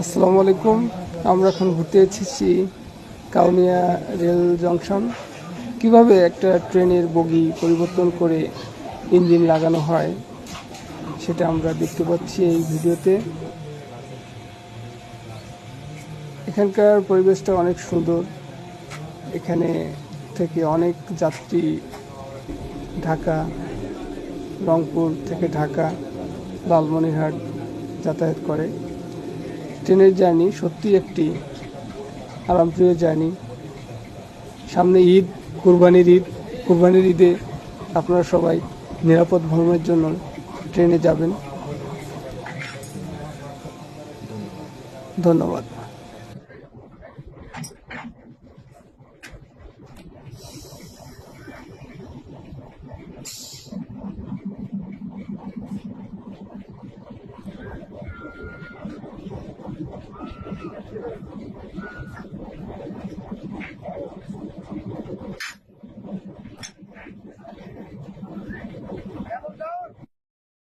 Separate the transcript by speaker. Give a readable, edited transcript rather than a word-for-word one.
Speaker 1: আসসালামু আলাইকুম। আমরা এখন ঘুরতে এসেছি কাউনিয়া রেল জংশন। কিভাবে একটা ট্রেনের বগি পরিবর্তন করে ইঞ্জিন লাগানো হয় সেটা আমরা দেখতে পাচ্ছি এই ভিডিওতে। এখানকার পরিবেশটা অনেক সুন্দর। এখানে থেকে অনেক যাত্রী ঢাকা, রংপুর থেকে ঢাকা, লালমনিরহাট যাতায়াত করে। ট্রেনের জার্নি সত্যি একটি আরামপ্রিয় জার্নি। সামনে ঈদ, কুরবানির ঈদে আপনারা সবাই নিরাপদ ভ্রমণের জন্য ট্রেনে যাবেন। ধন্যবাদ।